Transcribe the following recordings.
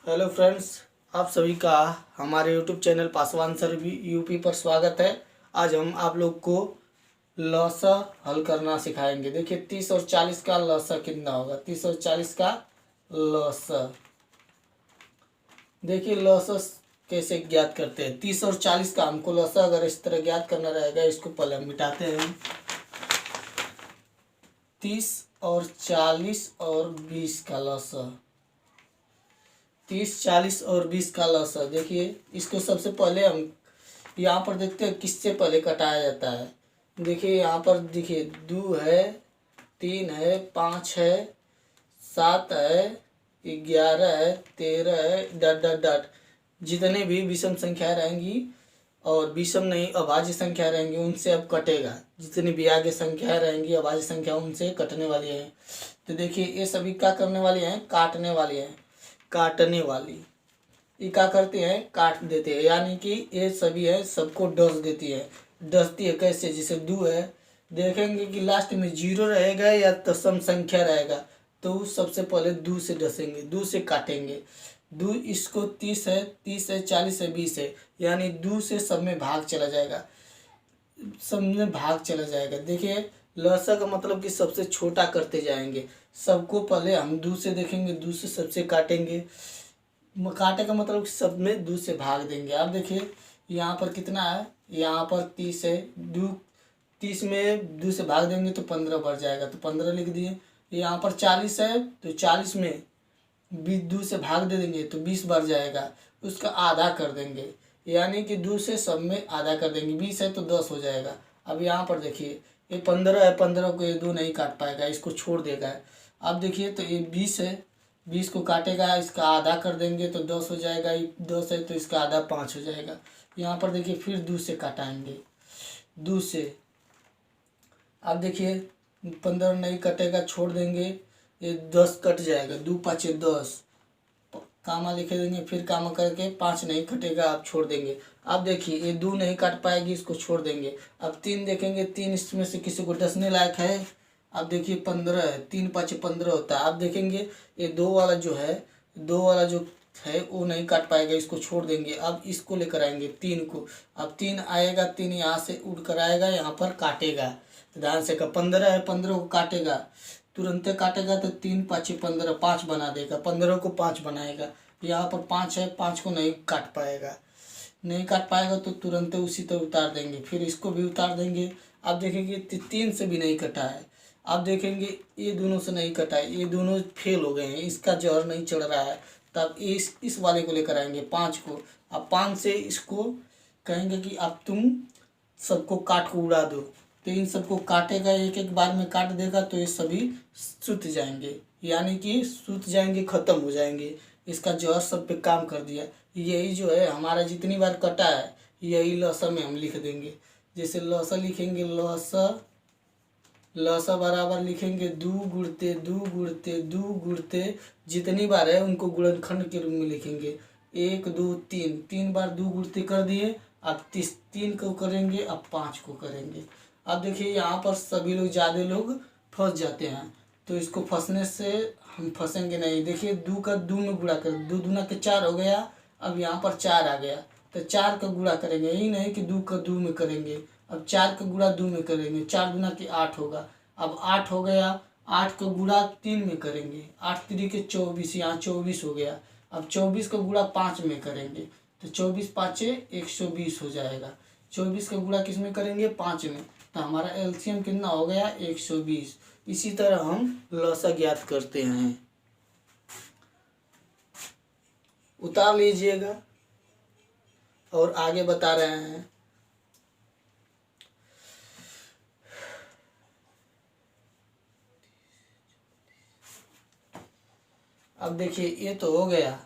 Hello friends, आप सभी का हमारे YouTube channel Paswan sir UP पर स्वागत है। आज हम आप लोग को लसा हल करना सिखाएंगे। देखिए 30 और 40 का लसा कितना होगा। 30 और 40 का लसा, देखिए लसा कैसे ज्ञात करते हैं। 30 और 40 का हमको लसा अगर इस तरह ज्ञात करना रहेगा, इसको पहले हम मिटाते हैं। 30 और 40 और 20 का लसा, 30, 40 और 20 का लसा। देखिए इसको सबसे पहले हम यहाँ पर देखते हैं किससे पहले कटाया जाता है। देखिए यहाँ पर देखिए 2 है, 3 है, 5 है, 7 है, 11 है, 13 है, डट डट डट। जितने भी विषम संख्या रहेंगी और विषम नहीं अभाज्य संख्या रहेंगी उनसे अब कटेगा। जितनी भी आगे संख्या रहेंगी अभाज्य संख्या उनसे कटने वाली है। तो देखिए ये सभी क्या करने वाली हैं, काटने वाली हैं। काटने वाली ये क्या करते हैं, काट देते हैं। यानी कि ये सभी है सबको डस देती है। डसती है कैसे, जैसे 2 है, देखेंगे कि लास्ट में 0 रहेगा या दशम संख्या रहेगा तो सबसे पहले 2 से डसेंगे, 2 से काटेंगे। 2 इसको 30 है, 30 है, 40 है, 20 है, यानी 2 से सब में भाग चला जाएगा, सब में भाग चला जाएगा। देखिए लसा का मतलब कि सबसे छोटा करते जाएंगे। सबको पहले हम 2 से देखेंगे, 2 से सबसे काटेंगे। काटे का मतलब सब में 2 से भाग देंगे। अब देखिए यहाँ पर कितना है, यहाँ पर 30 है, 2 30 में 2 से भाग देंगे तो 15 बढ़ जाएगा, तो 15 लिख दिए। यहाँ पर 40 है तो 40 में 2 से भाग दे देंगे तो 20 बढ़ जाएगा, उसका आधा कर देंगे। यानी कि 2 से सब में आधा कर देंगे। 20 है तो 10 हो जाएगा। अब यहाँ पर देखिए ये 15 है, 15 को ये 2 नहीं काट पाएगा, इसको छोड़ देगा। अब देखिए तो ये 20 है, 20 को काटेगा, इसका आधा कर देंगे तो 10 हो जाएगा। ये 10 है तो इसका आधा 5 हो जाएगा। यहाँ पर देखिए फिर 2 से काटाएंगे, 2 से। अब देखिए 15 नहीं कटेगा, छोड़ देंगे, ये 10 कट जाएगा, 2 5 10, कामा लिखे देंगे, फिर कामा करके 5 नहीं कटेगा, आप छोड़ देंगे। अब देखिए ये 2 नहीं काट पाएगी, इसको छोड़ देंगे। अब 3 देखेंगे, 3 इसमें से किसी को डसने लायक है। अब देखिए 15 है, 3 5 15 होता है। अब देखेंगे ये 2 वाला जो है, 2 वाला जो है वो नहीं काट पाएगा, इसको छोड़ देंगे। अब इसको लेकर आएंगे 3 को। अब 3 आएगा, 3 यहाँ से उड़ कर आएगा, यहाँ पर काटेगा। ध्यान से का 15 है, 15 को काटेगा, तुरंत काटेगा तो 3 5 15, 5 बना देगा, 15 को 5 बनाएगा। यहाँ पर 5 है, 5 को नहीं काट पाएगा, नहीं काट पाएगा तो तुरंत उसी तरह उतार देंगे, फिर इसको भी उतार देंगे। अब देखेंगे 3 से भी नहीं कटा है। अब देखेंगे ये दोनों से नहीं कटा है, ये दोनों फेल हो गए हैं, इसका जहर नहीं चढ़ रहा है। तब इस वाले को लेकर आएंगे 5 को। अब 5 से इसको कहेंगे कि अब तुम सबको काट को उड़ा दो, तो इन सबको काटेगा, एक एक बार में काट देगा तो ये सभी सूत जाएंगे, यानी कि सूत जाएंगे, खत्म हो जाएंगे। इसका जहर सब पे काम कर दिया। यही जो है हमारा जितनी बार कटा है यही लसा में हम लिख देंगे। जैसे लसा लिखेंगे, लसा लसा बराबर लिखेंगे 2 गुणते 2 गुणते 2 गुणते, जितनी बार है उनको गुणनखंड के रूप में लिखेंगे। 1 2 3, 3 बार 2 गुणते कर दिए। अब 3 को करेंगे, अब 5 को करेंगे। अब देखिए यहाँ पर सभी लोग ज़्यादा लोग फंस जाते हैं, तो इसको फंसने से हम फंसेंगे नहीं। देखिए 2 का 2 में गुणा कर, 2 दूना के 4 हो गया। अब यहाँ पर 4 आ गया तो 4 का गुणा करेंगे, यही नहीं कि 2 का 2 में करेंगे। अब 4 का गुणा 2 में करेंगे, 4 दूना के 8 होगा। अब 8 हो गया, 8 का गुणा 3 में करेंगे, 8 3 के 24, यहाँ 24 हो गया। अब 24 का गुणा 5 में करेंगे तो 24 5 120 हो जाएगा। 24 का गुणा किस में करेंगे, 5 में, तो हमारा एलसीएम कितना हो गया, 120। इसी तरह हम लसा ज्ञात करते हैं। उतार लीजिएगा और आगे बता रहे हैं। अब देखिए ये तो हो गया।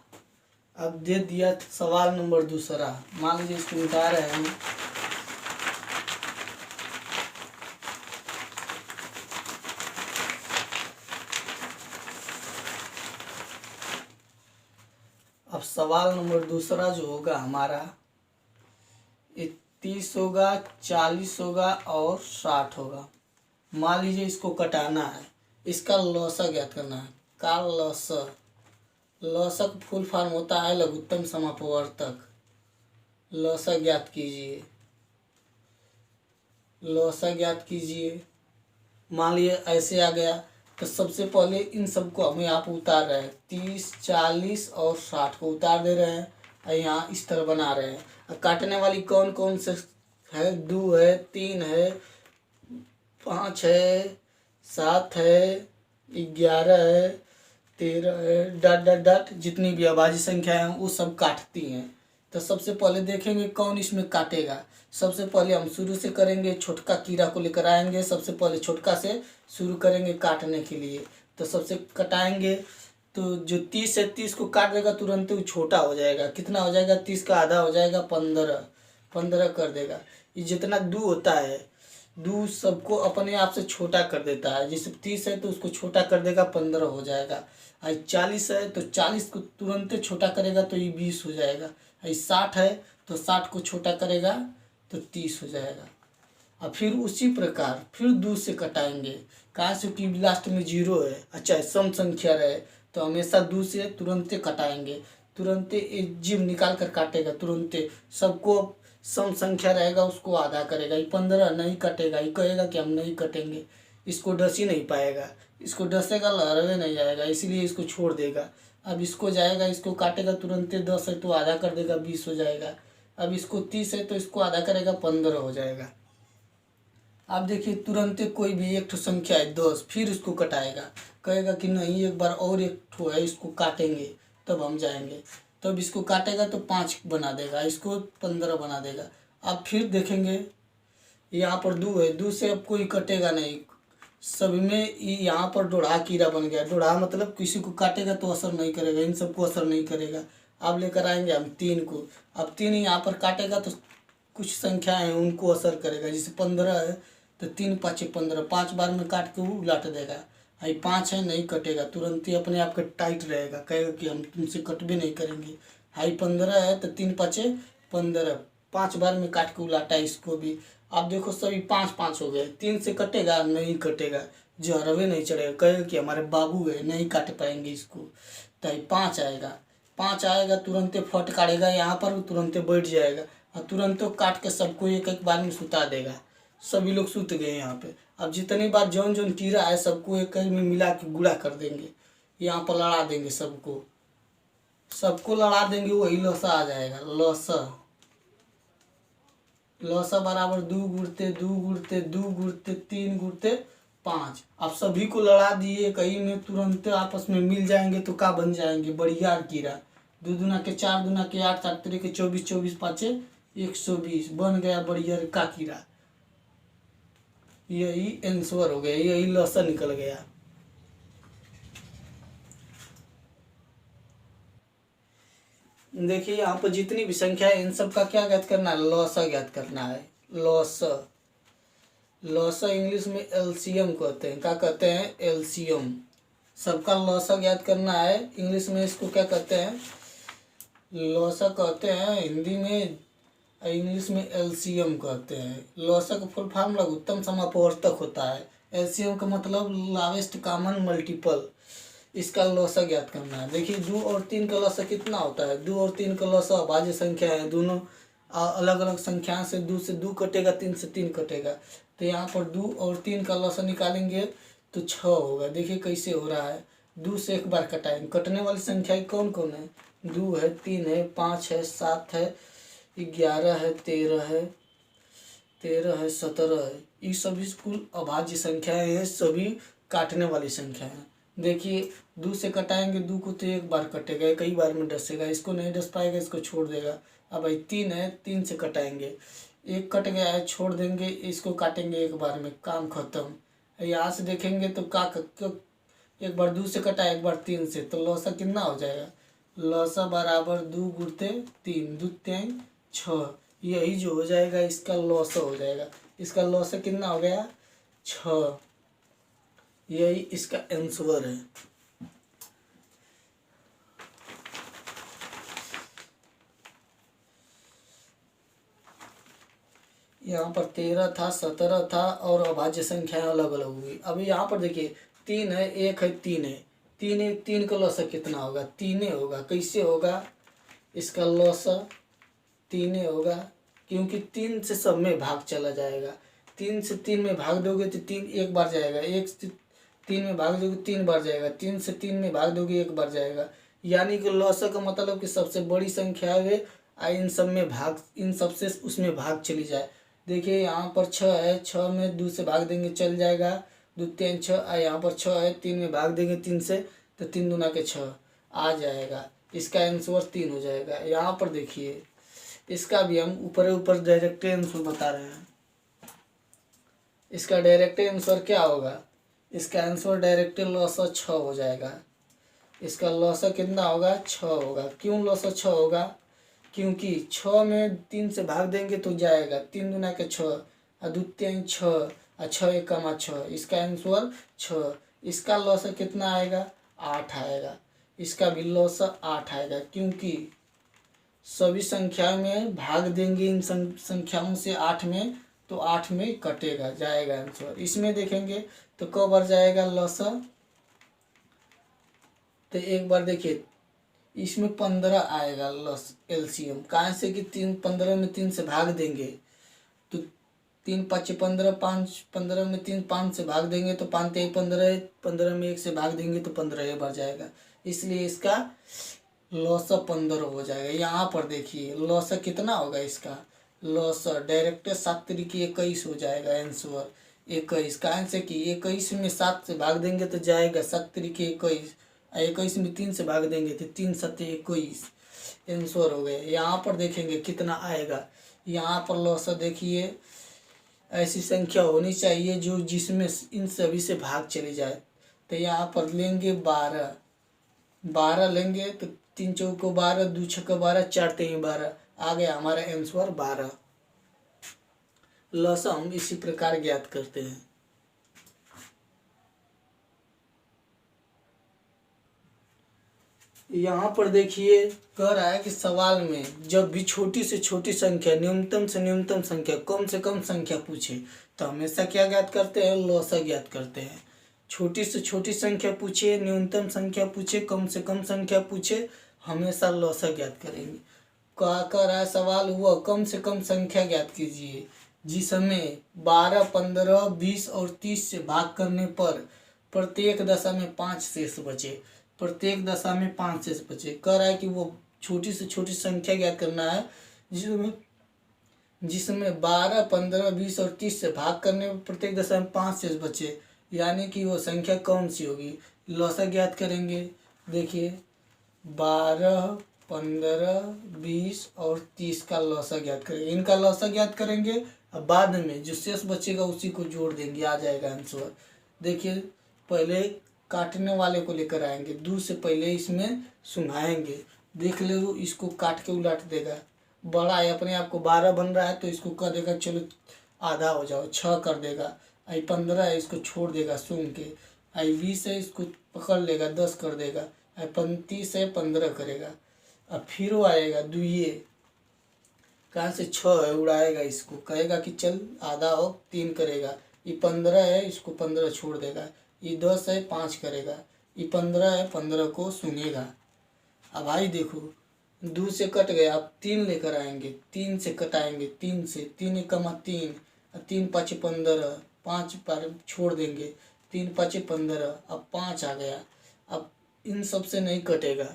अब दे दिया सवाल नंबर दूसरा। मान लीजिए इसको मिटा रहे हैं। अब सवाल नंबर दूसरा जो होगा हमारा, 30 होगा, 40 होगा और 60 होगा। मान लीजिए इसको कटाना है, इसका लसा ज्ञात करना है। का लसा लौसा का फुल फॉर्म होता है लघुत्तम समापवर्तक। लौसा ज्ञात कीजिए। लौसा ज्ञात कीजिए। मान लिए ऐसे आ गया तो सबसे पहले इन सबको हम यहाँ पर उतार रहे हैं, 30, 40 और 60 को उतार दे रहे हैं और यहाँ इस तरह बना रहे हैं। और काटने वाली कौन कौन से है? 2 है, 3 है, 5 है, 7 है, 11 है, 13 है, डॉट डॉट डॉट जितनी भी अभाज्य संख्या है वो सब काटती हैं। तो सबसे पहले देखेंगे कौन इसमें काटेगा। सबसे पहले हम शुरू से करेंगे, छोटका कीड़ा को लेकर आएंगे। सबसे पहले छोटका से शुरू करेंगे काटने के लिए। तो सबसे कटाएंगे तो जो 30 है 30 को काट देगा तुरंत वो छोटा हो जाएगा। कितना हो जाएगा? 30 का आधा हो जाएगा 15। 15 कर देगा। ये जितना 2 होता है, 2 सबको अपने आप से छोटा कर देता है। जैसे 30 है तो उसको छोटा कर देगा, 15 हो जाएगा। और 40 है तो 40 को तुरंत छोटा करेगा तो ये 20 हो जाएगा। और 60 है तो 60 को छोटा करेगा तो 30 हो जाएगा। और फिर उसी प्रकार फिर 2 से कटाएंगे। कहाँ से? कि लास्ट में 0 है। अच्छा, सम संख्या रहे तो हमेशा 2 से तुरंते कटाएंगे। तुरंते एक जीव निकाल कर काटेगा तुरंते। सबको सम संख्या रहेगा उसको आधा करेगा। ये 15 नहीं कटेगा, ये कहेगा कि हम नहीं कटेंगे। इसको डस ही नहीं पाएगा, इसको डसेगा लहरवे नहीं जाएगा, इसीलिए इसको छोड़ देगा। अब इसको जाएगा, इसको काटेगा तुरंते। 10 है तो आधा कर देगा, 20 हो जाएगा। अब इसको 30 है तो इसको आधा करेगा, 15 हो जाएगा। आप देखिए तुरंत कोई भी एक ठो संख्या है 10, फिर उसको कटाएगा। कहेगा कि नहीं एक बार और एक ठो है इसको काटेंगे तब हम जाएंगे। तब इसको काटेगा तो 5 बना देगा, इसको 15 बना देगा। अब फिर देखेंगे यहाँ पर 2 है, 2 से अब कोई कटेगा नहीं। सभी में यहाँ पर डोढ़ा कीड़ा बन गया। डोढ़ा मतलब किसी को काटेगा तो असर नहीं करेगा, इन सबको असर नहीं करेगा। अब लेकर आएंगे हम 3 को। अब 3 यहाँ पर काटेगा तो कुछ संख्या है उनको असर करेगा। जैसे 15 है तो 3 5 15, 5 बार में काट के वो उलट देगा। आई 5 है नहीं कटेगा, तुरंत ही अपने आप का टाइट रहेगा, कहेगा कि हम तुमसे कटबे नहीं करेंगे। हाई 15 है तो 3 5 15, 5 बार में काट के उलाटा इसको भी। आप देखो सभी 5 5 हो गए। 3 से कटेगा नहीं कटेगा, जहरवे नहीं चढ़ेगा, कहेगा कि हमारे बाबू है नहीं काट पाएंगे इसको। तो 5 आएगा। 5 आएगा तुरंते फट काटेगा यहाँ पर, तुरंते बैठ जाएगा और तुरंत तो काट के सबको एक एक बार में सुता देगा। सभी लोग सुत गए यहाँ पे। अब जितनी बार जौन जौन कीड़ा है सबको एक में मिला के गुड़ा कर देंगे, यहाँ पर लड़ा देंगे सबको। सबको लड़ा देंगे, वही लौसा आ जाएगा। लौसा लौसा बराबर 2 गुणते 2 गुणते 2 गुणते 3 गुणते 5। आप सभी को लड़ा दिए कहीं में, तुरंत आपस में मिल जाएंगे तो का बन जाएंगे? बढ़िया कीड़ा। 2 दूना के 4, दूना के 8, 7 तेरे के 24, 24 पाँचे 120 बन गया बढ़िया का कीड़ा। यही आंसर हो गया, यही लौसा निकल गया। देखिए यहाँ पर जितनी भी संख्या है इन सब का क्या ज्ञात करना है? लौसा ज्ञात करना है। लौसा लौसा इंग्लिश में एलसीएम कहते हैं। क्या कहते हैं? एलसीएम। सबका लौसा ज्ञात करना है। इंग्लिश में इसको क्या कहते हैं? लौसा कहते हैं हिंदी में, इंग्लिश में एलसीएम कहते हैं। लौसा का फुल फॉर्म लघुत्तम समापवर्तक होता है। एलसीएम का मतलब लावेस्ट कॉमन मल्टीपल। इसका लौसा ज्ञात करना है। देखिए 2 और 3 का लौसा कितना होता है? 2 और 3 का लौसा अभाज्य संख्या है, दोनों अलग अलग संख्या से 2 से 2 कटेगा, 3 से 3 कटेगा। तो यहाँ पर 2 और 3 का लौसा निकालेंगे तो 6 होगा। देखिए कैसे हो रहा है। 2 से एक बार कटाएंगे। कटने वाली संख्या कौन कौन है? 2 है, 3 है, 5 है, 7 है, 11 है, 13 है, 17 है। ये सभी कुल अभाज्य संख्याएं हैं, सभी काटने वाली संख्या है। देखिए 2 से कटाएंगे, 2 को तो एक बार कटेगा, कई बार में डसेगा, इसको नहीं डस पाएगा, इसको छोड़ देगा। अब भाई 3 है, 3 से कटाएंगे, एक कट गया है छोड़ देंगे, इसको काटेंगे एक बार में, काम खत्म। यहाँ से देखेंगे तो एक बार 2 से कटा, एक बार 3 से, तो लौसा कितना हो जाएगा? लौसा बराबर 2 गुणते 3, 2 3 6। यही जो हो जाएगा इसका लौसा हो जाएगा। इसका लौसा कितना हो गया? 6। यही इसका आंसर है। यहाँ पर 13 था, 17 था और अभाज्य संख्याएं अलग अलग हुई। अभी यहाँ पर देखिए 3 है, 1 है, 3 है, तीन का लौसा कितना होगा? तीने होगा। कैसे होगा? इसका लौसा तीने होगा, क्योंकि 3 से सब में भाग चला जाएगा। 3 से 3 में भाग दोगे तो 3 एक बार जाएगा, 1 से 3 में भाग दोगे 3 बार जाएगा, 3 से 3 में भाग दोगे 1 बार जाएगा। यानी कि लौसा का मतलब कि सबसे बड़ी संख्या है, इन सब में भाग, इन सबसे उसमें भाग चली जाए। देखिए यहाँ पर 6 है, 6 में 2 से भाग देंगे चल जाएगा, 2 3 6। यहाँ पर 6 है, 3 में भाग देंगे 3 से तो 3 दूना के 6 आ जाएगा। इसका आंसर 3 हो जाएगा। यहाँ पर देखिए इसका भी हम ऊपर ऊपर डायरेक्ट आंसर बता रहे हैं। इसका डायरेक्ट आंसर क्या होगा? इसका आंसर डायरेक्ट लौसा 6 हो जाएगा। इसका लौसा कितना होगा? 6 होगा। क्यों लौसा 6 होगा? क्योंकि 6 में 3 से भाग देंगे तो जाएगा, 3 दूना के 6 और 2 3 6 और 6 1 6। इसका आंसर 6। इसका लौसा कितना आएगा? 8 आएगा। इसका भी लौसा 8 आएगा, क्योंकि सभी संख्या में भाग देंगे इन संख्याओं से 8 में, तो 8 में कटेगा, जाएगा आंसर। इसमें देखेंगे तो क बार जाएगा लौसा? तो एक बार देखिए इसमें 15 आएगा लॉस एलसीएम। कहाँ से कि 15 में 3 से भाग देंगे तो 3 5 15, 5 15 में 3 5 से भाग देंगे तो 5 3 15, 15 में 1 से भाग देंगे तो 15 बार जाएगा। इसलिए इसका लौसा 15 हो जाएगा। यहाँ पर देखिए लौसा कितना होगा? इसका लौसा डायरेक्ट 7 तरीके 21 हो जाएगा आंसर 21। कहाँ से कि 21 में 7 से भाग देंगे तो जाएगा 7 तरीके 21, 21 में 3 से भाग देंगे तो 3 7 21 आंसर हो गए। यहाँ पर देखेंगे कितना आएगा। यहाँ पर लौसा देखिए ऐसी संख्या होनी चाहिए जो जिसमें इन सभी से भाग चली जाए। तो यहाँ पर लेंगे 12 लेंगे तो 3 चौको 12, 2 छक्का 12, 4 3 12 आ गया हमारा आंसर 12। लौसा हम इसी प्रकार ज्ञात करते हैं। यहाँ पर देखिए कह रहा है कि सवाल में जब भी छोटी से छोटी संख्या, न्यूनतम से न्यूनतम संख्या, कम से कम संख्या पूछे तो हमेशा क्या ज्ञात करते हैं? लौसा ज्ञात करते हैं। छोटी से छोटी संख्या पूछे, न्यूनतम संख्या पूछे, कम से कम संख्या पूछे, हमेशा लौसा ज्ञात करेंगे। क्या कह रहा है सवाल? हुआ कम से कम संख्या ज्ञात कीजिए जिसमें 12 15 20 और 30 से भाग करने पर प्रत्येक दशा में 5 शेष बचे। प्रत्येक दशा में 5 शेष बचे। कह रहा है कि वो छोटी से छोटी संख्या ज्ञात करना है जिसमें 12 15 20 और 30 से भाग करने पर प्रत्येक दशा में 5 शेष बचे। यानी कि वो संख्या कौन सी होगी? लौसा ज्ञात करेंगे। देखिए 12 15 20 और 30 का लौसा ज्ञात करेंगे। इनका लौसा ज्ञात करेंगे, अब बाद में जो शेष बचेगा उसी को जोड़ देंगे, आ जाएगा आंसर। देखिए पहले काटने वाले को लेकर आएंगे, 2 से पहले इसमें सुनाएंगे। देख ले वो इसको काट के उलट देगा। बड़ा है अपने आप को 12 बन रहा है तो इसको कर देगा चलो आधा हो जाओ, 6 कर देगा। आई 15 है इसको छोड़ देगा सुन के। आई 20 है इसको पकड़ लेगा 10 कर देगा। आई 35 है 15 करेगा। अब फिर वो आएगा दुइये, कहाँ से 6 है उड़ाएगा, इसको कहेगा कि चल आधा हो 3 करेगा। ये 15 है इसको 15 छोड़ देगा। ये 10 है 5 करेगा। ये 15 है 15 को सुनेगा। अब भाई देखो 2 से कट गया, अब 3 लेकर आएंगे, 3 से कटाएंगे, 3 से 3 एकमा 3, 3 5 15, 5 पर छोड़ देंगे, 3 5 15, अब 5 आ गया। अब इन सब से नहीं कटेगा,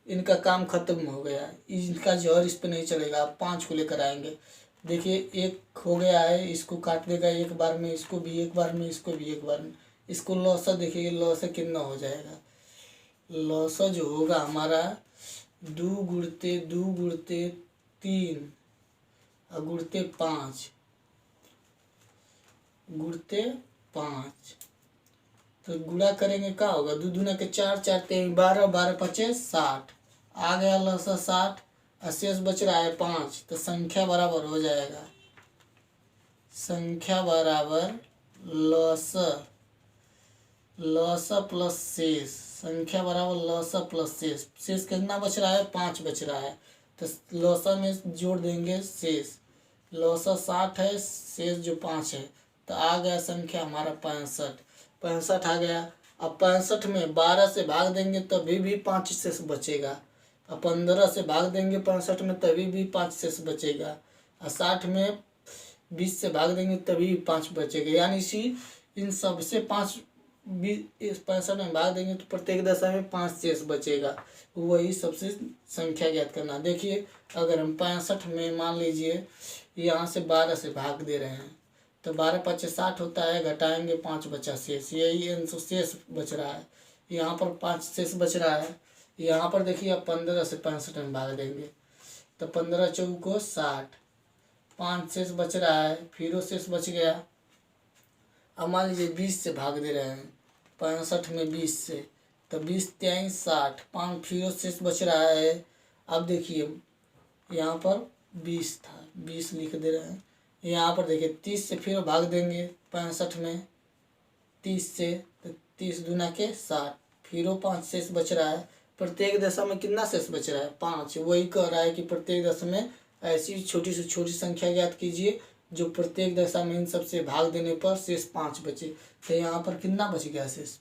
इनका काम खत्म हो गया, इनका जहर इस पर नहीं चलेगा। अब 5 को लेकर आएंगे। देखिए 1 हो गया है, इसको काट देगा एक बार में, इसको भी एक बार में, इसको भी एक बार में। इसको लौसा देखिए लौसा कितना हो जाएगा। लौसा जो होगा हमारा 2 गुणते 2 गुणते 3 और गुणते 5 गुणते 5, तो गुणा करेंगे क्या होगा? 2 दूना के 4, 4 3 12, 12 5 60 आ गया लौसा 60। और शेष बच रहा है 5, तो संख्या बराबर हो जाएगा, संख्या बराबर लौसा, लौसा प्लस शेष, संख्या बराबर लौसा प्लस शेष। शेष कितना बच रहा है? 5 बच रहा है, तो लौसा में जोड़ देंगे शेष। लौसा 60 है, शेष जो 5 है, तो आ गया संख्या हमारा 65 आ गया। अब 65 में 12 से भाग देंगे तभी भी 5 शेष बचेगा। अब 15 से भाग देंगे 65 में तभी भी 5 शेष बचेगा। और 60 में 20 से भाग देंगे तभी 5 बचेगा। यानी इसी इन सब से 5 65 में भाग देंगे तो प्रत्येक दशा में 5 शेष बचेगा। वही सबसे संख्या ज्ञात करना। देखिए अगर हम 65 में मान लीजिए यहाँ से 12 से भाग दे रहे हैं तो 12 पचे 60 होता है, घटाएंगे 5 बचा शेष, यही आंसर शेष बच रहा है। यहाँ पर 5 शेष बच रहा है। यहाँ पर देखिए अब 15 से 65 में भाग देंगे तो 15 चौको 60, 5 शेष बच रहा है, फिर शेष बच गया। अब मान लीजिए 20 से भाग दे रहे हैं 65 में 20 से तो 20 त्याई 60, 5 फिर शेष बच रहा है। अब देखिए यहाँ पर 20 था, 20 लिख दे रहे हैं। यहाँ पर देखिए 30 से फिर भाग देंगे 65 में 30 से तो 30 दूना के 60, फिर 5 शेष बच रहा है। प्रत्येक दशा में कितना शेष बच रहा है? 5। वही कह रहा है कि प्रत्येक दशा में ऐसी छोटी से छोटी संख्या ज्ञात कीजिए जो प्रत्येक दशा में इन सबसे भाग देने पर शेष 5 बचे। तो यहाँ पर कितना बच गया शेष?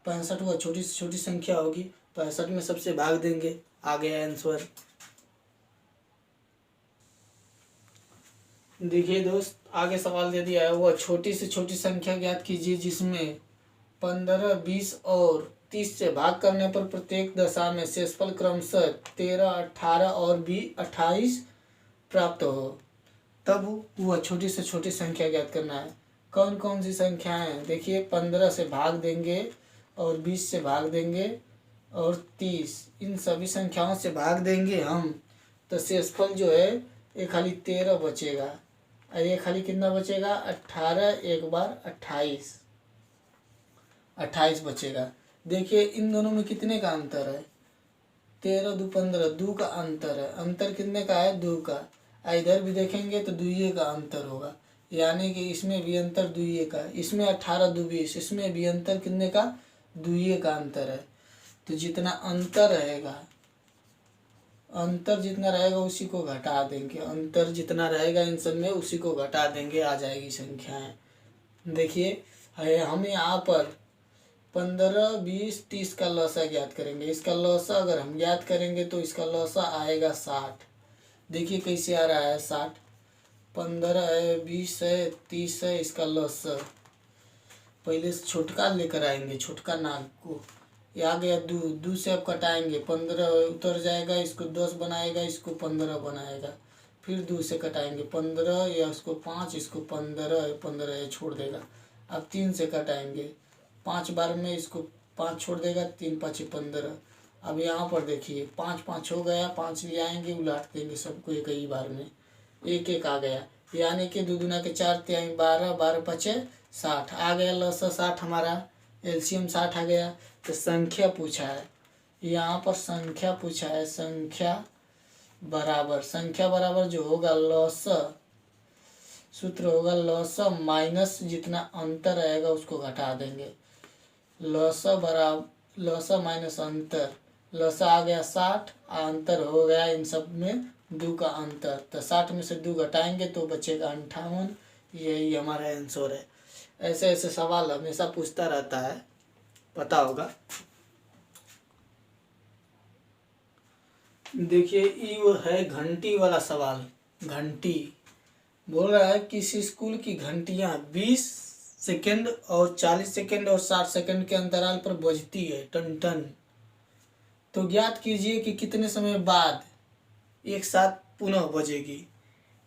65 वह छोटी से छोटी संख्या होगी, 65 में सबसे भाग देंगे, आ गया आंसर। देखिए दोस्त आगे सवाल दे दिया है, वह छोटी से छोटी संख्या ज्ञात कीजिए जिसमें 15, 20 और 30 से भाग करने पर प्रत्येक दशा में शेषफल क्रमशः 13, 18 और 28 प्राप्त हो। तब वह छोटी से छोटी संख्या ज्ञात करना है। कौन कौन सी संख्याएं? देखिए 15 से भाग देंगे और 20 से भाग देंगे और 30, इन सभी संख्याओं से भाग देंगे हम तो शेषफल जो है ये खाली 13 बचेगा और ये खाली कितना बचेगा? 18, एक बार 28 बचेगा। देखिए इन दोनों में कितने का अंतर है? 13 दू 15, 2 का अंतर है। अंतर कितने का है? 2 का। इधर भी देखेंगे तो 2 का अंतर होगा, यानी कि इसमें भी अंतर 2 का। इसमें 18 दू 20, इसमें भी अंतर कितने का? 2 का अंतर है। तो जितना अंतर रहेगा, अंतर जितना रहेगा उसी को घटा देंगे, अंतर जितना रहेगा इन सब में उसी को घटा देंगे, आ जाएगी संख्याएं। देखिए हम यहाँ पर 15, 20, 30 का लौसा ज्ञात करेंगे। इसका लौसा अगर हम ज्ञात करेंगे तो इसका लौसा आएगा 60। देखिए कैसे आ रहा है 60, 15 है, 20 है, 30 है, इसका लौसा पहले से छोटका लेकर आएंगे, छोटका नाग को। ये आ गया 2 से अब कटाएंगे, 15 उतर जाएगा, इसको 10 बनाएगा, इसको 15 बनाएगा, फिर 2 से कटाएंगे 15, या इसको 5, इसको 15 ये छोड़ देगा। अब 3 से कटाएंगे, 5 बार में इसको 5 छोड़ देगा, 3 5 15। अब यहाँ पर देखिए 5 5 हो गया, 5 ले आएंगे, उलाट देंगे सबको एक ही बार में, एक एक आ गया, यानी कि 2 दूना के 4 त्याई 12, 12 पचे 60 आ गया। लौसा 60 हमारा, एलसीएम 60 आ गया। तो संख्या पूछा है, यहाँ पर संख्या पूछा है, संख्या बराबर जो होगा लौसा, सूत्र होगा लौसा माइनस जितना अंतर रहेगा उसको घटा देंगे। लौसा माइनस अंतर, लौसा आ गया 60, अंतर हो गया इन सब में 2 का अंतर, तो 60 में से 2 घटाएंगे तो बचेगा 58। यही हमारा आंसर है। ऐसे ऐसे सवाल हमेशा पूछता रहता है, पता होगा। देखिए ये है घंटी वाला सवाल। घंटी बोल रहा है किसी स्कूल की घंटियां 20 सेकंड और 40 सेकंड और 60 सेकंड के अंतराल पर बजती है, टन टन। तो ज्ञात कीजिए कि कितने समय बाद एक साथ पुनः बजेगी।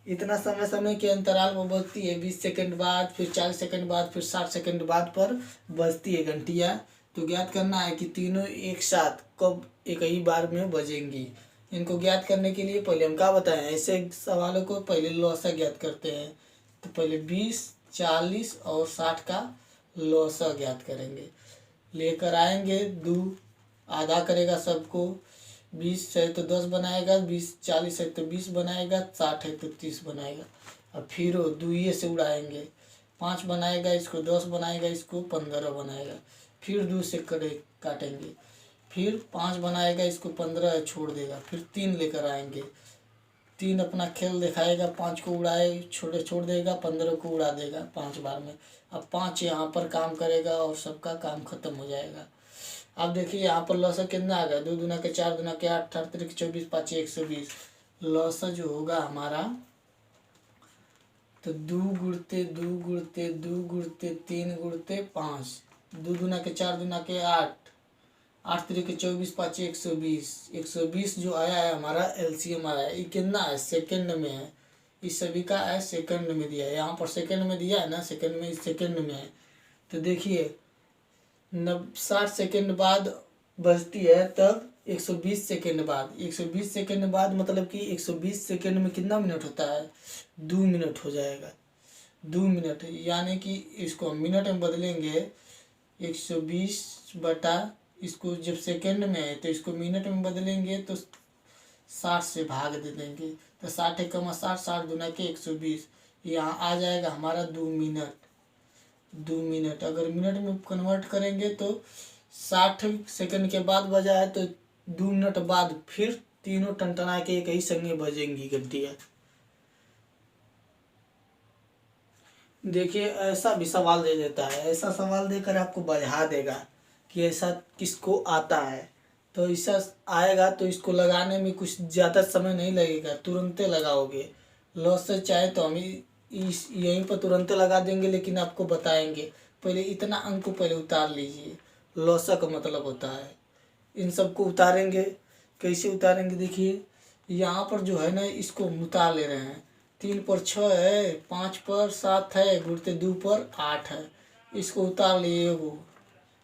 इतना समय के अंतराल में बजती है, 20 सेकंड बाद, फिर 40 सेकंड बाद, फिर 60 सेकंड बाद पर बजती है घंटियाँ। तो ज्ञात करना है कि तीनों एक साथ कब एक ही बार में बजेंगी। इनको ज्ञात करने के लिए पहले हम क्या बताएं, ऐसे सवालों को पहले लौसा ज्ञात करते हैं। तो पहले 20, 40 और 60 का लौसा ज्ञात करेंगे। लेकर आएंगे 2, आधा करेगा सबको, 20 है तो 10 बनाएगा, 20 40 है तो 20 बनाएगा, 60 है तो 30 बनाएगा। अब फिर 2 से उड़ाएंगे, 5 बनाएगा, इसको 10 बनाएगा, इसको 15 बनाएगा, फिर 2 से काटेंगे, फिर 5 बनाएगा, इसको 15 छोड़ देगा, फिर 3 लेकर आएंगे, तीन अपना खेल दिखाएगा, 5 को उड़ाए छोड़े छोड़ देगा, 15 को उड़ा देगा 5 बार में। अब 5 यहाँ पर काम करेगा और सबका काम खत्म हो जाएगा। अब देखिए यहाँ पर लॉस कितना आ गया, 2 दूना के 4 दूना के 8, 8 तिरिक 24, 5 120। लॉस जो होगा हमारा, तो 2 गुणते 2 गुणते 2 गुणते 3 गुणते 5, 2 दूना के 4 दूना के 8, 8 तिरिक 24, 5 120। 120 जो आया है हमारा एलसीएम आया है। ये कितना है, सेकंड में है। इस सभी का है सेकंड में दिया है, यहाँ पर सेकंड में दिया है ना, सेकंड में, सेकंड में है। तो देखिए 60 सेकंड बाद बजती है, तब 120 सेकंड बाद, 120 सेकंड बाद मतलब कि 120 सेकंड में कितना मिनट होता है, 2 मिनट हो जाएगा। 2 मिनट यानी कि इसको हम मिनट में बदलेंगे, 120 बटा, इसको जब सेकंड में है तो इसको मिनट में बदलेंगे तो 60 से भाग दे देंगे, तो 60 एकम 60, 60 दूना के 120। यहाँ आ जाएगा हमारा 2 मिनट। 2 मिनट अगर मिनट में कन्वर्ट करेंगे तो 60 सेकंड के बाद बजा है, तो 2 मिनट बाद फिर तीनों टनटना के एक ही संगे बजेंगी घंटियाँ। देखिए ऐसा भी सवाल दे देता है, ऐसा सवाल देकर आपको बजा देगा कि ऐसा किसको आता है। तो ऐसा आएगा तो इसको लगाने में कुछ ज़्यादा समय नहीं लगेगा, तुरंते लगाओगे। लॉस से चाहे तो हम इस यहीं पर तुरंते लगा देंगे, लेकिन आपको बताएंगे पहले इतना अंक को पहले उतार लीजिए। लॉसा का मतलब होता है, इन सबको उतारेंगे। कैसे उतारेंगे, देखिए यहाँ पर जो है ना, इसको उतार ले रहे हैं। 3 पर 6 है, 5 पर 7 है, गुणते 2 पर 8 है, इसको उतार लिए वो,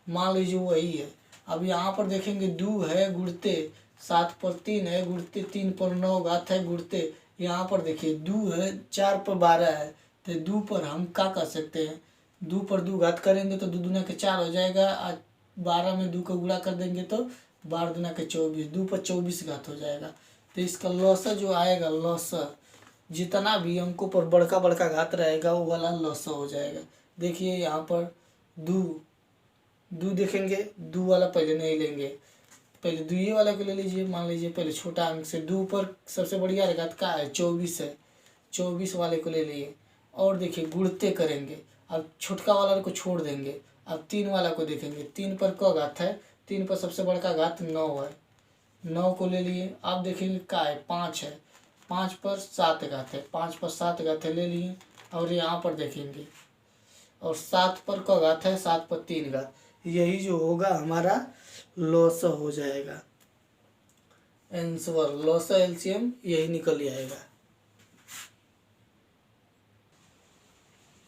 मान लीजिए वही है। अब यहाँ पर देखेंगे 2 है, गुणते 7 पर 3 है, गुणते 3 पर 9 घात है, गुणते यहाँ पर देखिए 2 है, 4 पर 12 है, तो 2 पर हम क्या कर सकते हैं, 2 पर 2 घात करेंगे तो 2 दूना के 4 हो जाएगा। आज 12 में 2 का गुणा कर देंगे तो 12 दूना के 24, 2 पर 24 घात हो जाएगा। तो इसका लॉसा जो आएगा, लॉसा जितना भी अंकों पर बड़का बड़का घात रहेगा वो वाला लॉसा हो जाएगा। देखिए यहाँ पर 2 देखेंगे, 2 वाला पहले नहीं लेंगे, पहले 2 वाला को ले लीजिए। मान लीजिए पहले छोटा अंक से 2 पर सबसे बढ़िया घात का है 24 है, 24 वाले को ले लिए। और देखिए गुणते करेंगे, अब छोटका वाला को छोड़ देंगे। अब 3 वाला को देखेंगे, 3 पर क्या घात है, 3 पर सबसे बड़का घात 9 है, 9 को ले लिए। अब देखिए क्या है, 5 है, 5 पर 7 घात है, 5 पर 7 घात है, ले लिए। और यहाँ पर देखेंगे, और 7 पर क्या घात है, 7 पर 3 घात। यही जो होगा हमारा लॉस हो जाएगा। आंसर लॉस एलसीएम यही निकल आएगा।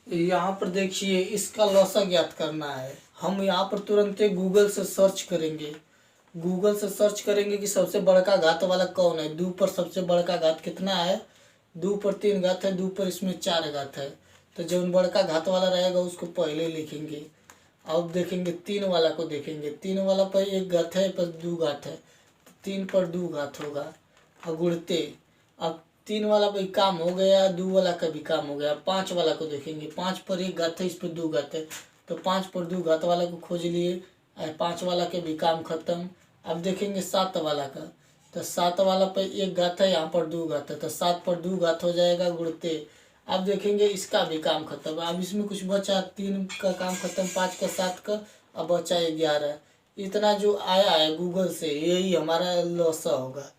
यहाँ पर देखिए इसका लॉसा ज्ञात करना है। हम यहाँ पर तुरंत गूगल से सर्च करेंगे, गूगल से सर्च करेंगे कि सबसे बड़का घात वाला कौन है। 2 पर सबसे बड़का घात कितना है, 2 पर 3 घात है, 2 पर इसमें 4 घात है। तो जो बड़का घात वाला रहेगा उसको पहले लिखेंगे। अब देखेंगे 3 वाला को देखेंगे, 3 वाला पर 1 घात है, पर 2 घात है, 3 पर 2 घात होगा। और गुणते, अब 3 वाला भी काम हो गया, 2 वाला का भी काम हो गया। 5 वाला को देखेंगे, 5 पर 1 घात है, इस पर 2 घात है, तो 5 पर 2 घात वाला को खोज लिए, 5 वाला के भी काम खत्म। अब देखेंगे 7 वाला का, तो 7 वाला पर 1 घात है, यहाँ पर 2 घात है, तो 7 पर 2 घात हो जाएगा गुणते। अब देखेंगे इसका भी काम खत्म। अब इसमें कुछ बचा, 3 का काम खत्म, 5 का 7 का, अब बचा 11। इतना जो आया है गूगल से, यही हमारा लॉसा होगा।